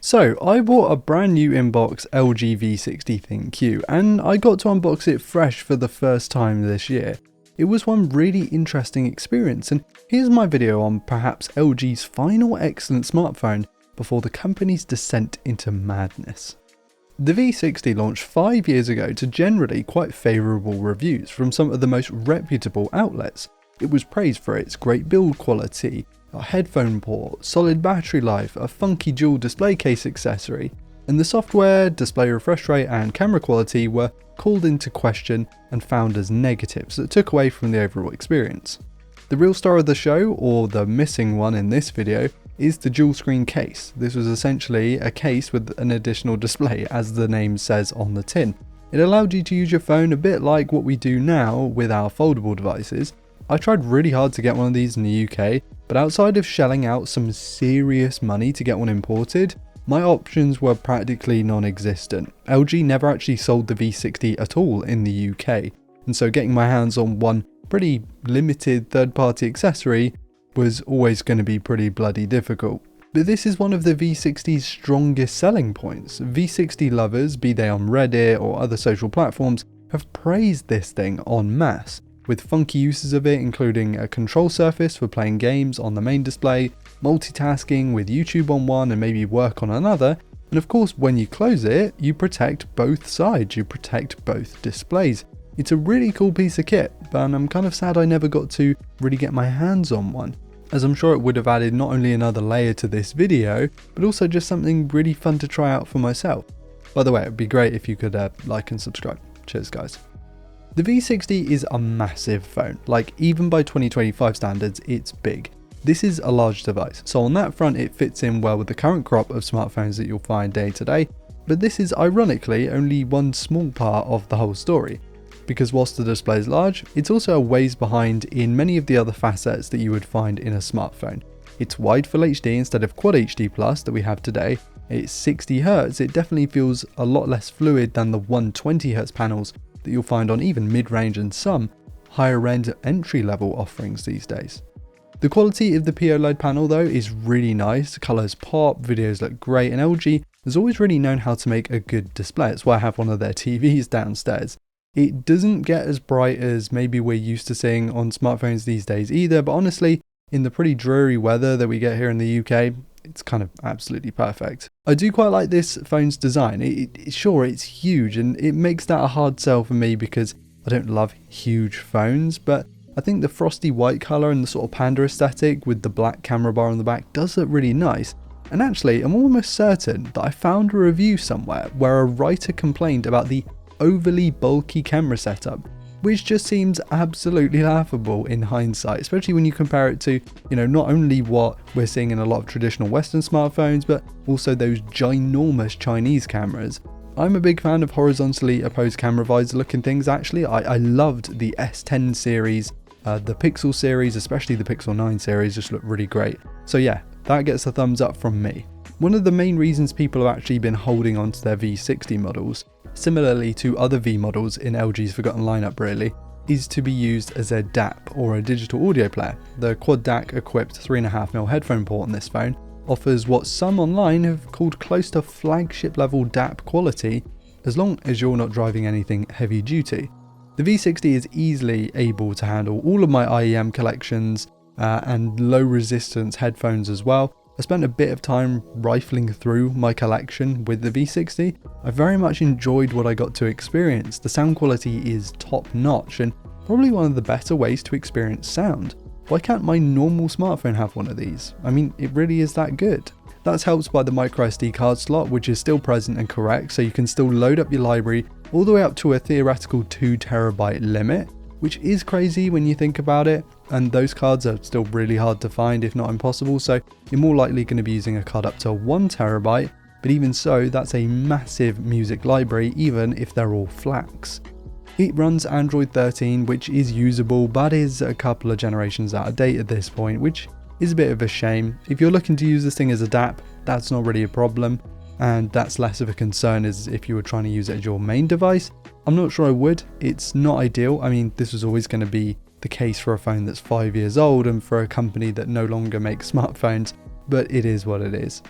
So I bought a brand new inbox LG V60 ThinQ and I got to unbox it fresh for the first time this year. It was one really interesting experience, and here's my video on perhaps LG's final excellent smartphone before the company's descent into madness. The V60 launched 5 years ago to generally quite favourable reviews from some of the most reputable outlets. It was praised for its great build quality, a headphone port, solid battery life, a funky dual display case accessory, and the software, display refresh rate and camera quality were called into question and found as negatives that took away from the overall experience. The real star of the show, or the missing one in this video, is the dual screen case. This was essentially a case with an additional display, as the name says on the tin. It allowed you to use your phone a bit like what we do now with our foldable devices. I tried really hard to get one of these in the UK, but outside of shelling out some serious money to get one imported, my options were practically non-existent. LG never actually sold the V60 at all in the UK, and so getting my hands on one pretty limited third-party accessory was always going to be pretty bloody difficult. But this is one of the V60's strongest selling points. V60 lovers, be they on Reddit or other social platforms, have praised this thing en masse, with funky uses of it including a control surface for playing games on the main display, multitasking with YouTube on one and maybe work on another, and of course when you close it, you protect both sides, you protect both displays. It's a really cool piece of kit, but I'm kind of sad I never got to really get my hands on one, as I'm sure it would have added not only another layer to this video, but also just something really fun to try out for myself. By the way, it'd be great if you could like and subscribe. Cheers guys. The V60 is a massive phone, like even by 2025 standards, it's big. This is a large device, so on that front it fits in well with the current crop of smartphones that you'll find day to day, but this is ironically only one small part of the whole story. Because whilst the display is large, it's also a ways behind in many of the other facets that you would find in a smartphone. It's wide Full HD instead of Quad HD Plus that we have today. It's 60Hz, it definitely feels a lot less fluid than the 120Hz panels that you'll find on even mid-range and some higher end entry-level offerings these days. The quality of the POLED panel though is really nice, colours pop, videos look great, and LG has always really known how to make a good display. That's why I have one of their TVs downstairs. It doesn't get as bright as maybe we're used to seeing on smartphones these days either, but honestly, in the pretty dreary weather that we get here in the UK, it's kind of absolutely perfect. I do quite like this phone's design. Sure, it's huge and it makes that a hard sell for me because I don't love huge phones, but I think the frosty white colour and the sort of panda aesthetic with the black camera bar on the back does look really nice. And actually, I'm almost certain that I found a review somewhere where a writer complained about the overly bulky camera setup, which just seems absolutely laughable in hindsight, especially when you compare it to, not only what we're seeing in a lot of traditional Western smartphones, but also those ginormous Chinese cameras. I'm a big fan of horizontally opposed camera visor looking things actually. I loved the S10 series, the Pixel series, especially the Pixel 9 series just looked really great. So yeah, that gets a thumbs up from me. One of the main reasons people have actually been holding on to their V60 models, similarly to other V models in LG's forgotten lineup really, is to be used as a DAP or a digital audio player. The quad DAC equipped 3.5mm headphone port on this phone offers what some online have called close to flagship level DAP quality, as long as you're not driving anything heavy duty. The V60 is easily able to handle all of my IEM collections and low resistance headphones as well. I spent a bit of time rifling through my collection with the V60. I very much enjoyed what I got to experience. The sound quality is top notch and probably one of the better ways to experience sound. Why can't my normal smartphone have one of these? I mean, it really is that good. That's helped by the microSD card slot, which is still present and correct, so you can still load up your library all the way up to a theoretical 2TB limit, which is crazy when you think about it, and those cards are still really hard to find if not impossible, so you're more likely going to be using a card up to 1TB, but even so that's a massive music library even if they're all FLACs. It runs Android 13, which is usable but is a couple of generations out of date at this point, which is a bit of a shame. If you're looking to use this thing as a DAP, that's not really a problem, and that's less of a concern as if you were trying to use it as your main device. I'm not sure I would. It's not ideal. I mean, this was always going to be the case for a phone that's 5 years old and for a company that no longer makes smartphones, but it is what it is.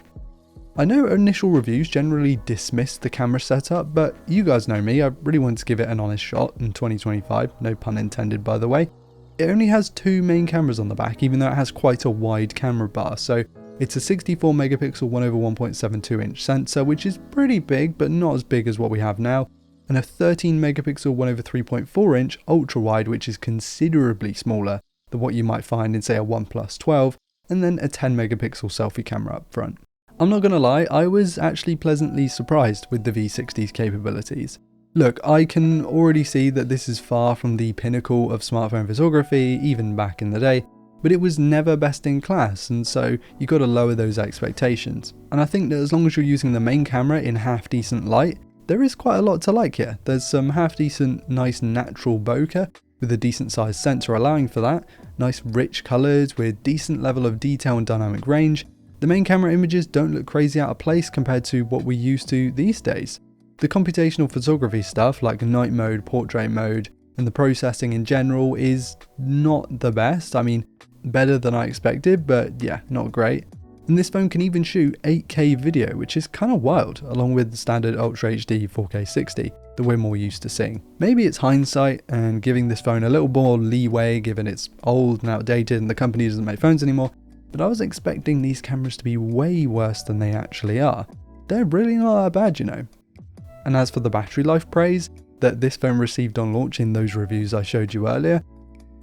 I know initial reviews generally dismiss the camera setup, but you guys know me, I really wanted to give it an honest shot in 2025, no pun intended by the way. It only has 2 main cameras on the back, even though it has quite a wide camera bar, so it's a 64 megapixel 1/1.72 inch sensor, which is pretty big, but not as big as what we have now, and a 13 megapixel 1/3.4 inch ultra wide, which is considerably smaller than what you might find in say a OnePlus 12, and then a 10 megapixel selfie camera up front. I'm not gonna lie, I was actually pleasantly surprised with the V60's capabilities. Look, I can already see that this is far from the pinnacle of smartphone photography, even back in the day, but it was never best in class, and so you gotta lower those expectations. And I think that as long as you're using the main camera in half decent light, there is quite a lot to like here. There's some half decent, nice natural bokeh with a decent sized sensor allowing for that, nice rich colours with decent level of detail and dynamic range. The main camera images don't look crazy out of place compared to what we're used to these days. The computational photography stuff like night mode, portrait mode, and the processing in general is not the best. I mean, better than I expected, but yeah, not great. And this phone can even shoot 8K video, which is kind of wild, along with the standard Ultra HD 4K 60 that we're more used to seeing. Maybe it's hindsight and giving this phone a little more leeway given it's old and outdated and the company doesn't make phones anymore, but I was expecting these cameras to be way worse than they actually are. They're really not that bad, you know. And as for the battery life praise that this phone received on launch in those reviews I showed you earlier,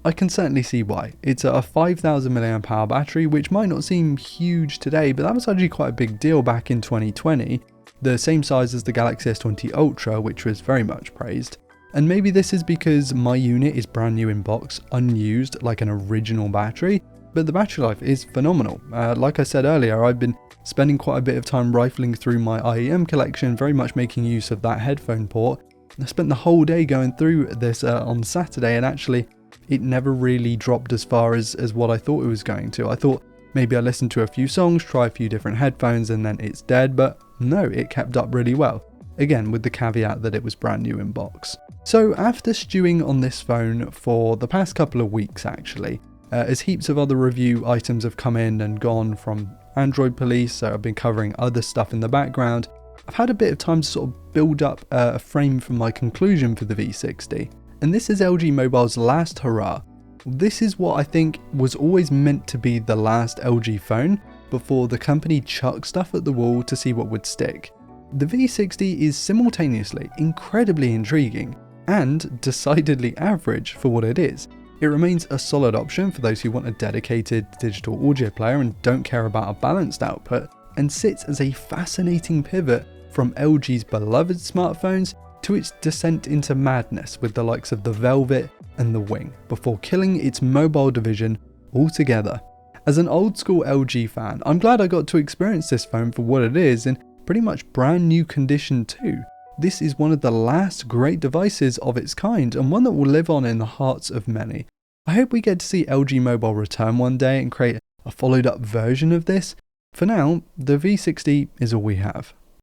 I can certainly see why. It's a 5000 mAh battery, which might not seem huge today, but that was actually quite a big deal back in 2020. The same size as the Galaxy S20 Ultra, which was very much praised. And maybe this is because my unit is brand new in box, unused like an original battery, but the battery life is phenomenal. Like I said earlier, I've been spending quite a bit of time rifling through my IEM collection, very much making use of that headphone port. I spent the whole day going through this on Saturday, and actually it never really dropped as far as what I thought it was going to. I thought maybe I listened to a few songs, try a few different headphones, and then it's dead, but no, it kept up really well. Again, with the caveat that it was brand new in box. So after stewing on this phone for the past couple of weeks actually, as heaps of other review items have come in and gone from Android police, so I've been covering other stuff in the background, I've had a bit of time to sort of build up a frame for my conclusion for the V60. And this is LG Mobile's last hurrah. This is what I think was always meant to be the last LG phone before the company chucked stuff at the wall to see what would stick. The V60 is simultaneously incredibly intriguing and decidedly average for what it is. It remains a solid option for those who want a dedicated digital audio player and don't care about a balanced output, and sits as a fascinating pivot from LG's beloved smartphones to its descent into madness with the likes of the Velvet and the Wing, before killing its mobile division altogether. As an old school LG fan, I'm glad I got to experience this phone for what it is in pretty much brand new condition too. This is one of the last great devices of its kind, and one that will live on in the hearts of many. I hope we get to see LG Mobile return one day and create a followed up version of this. For now, the V60 is all we have.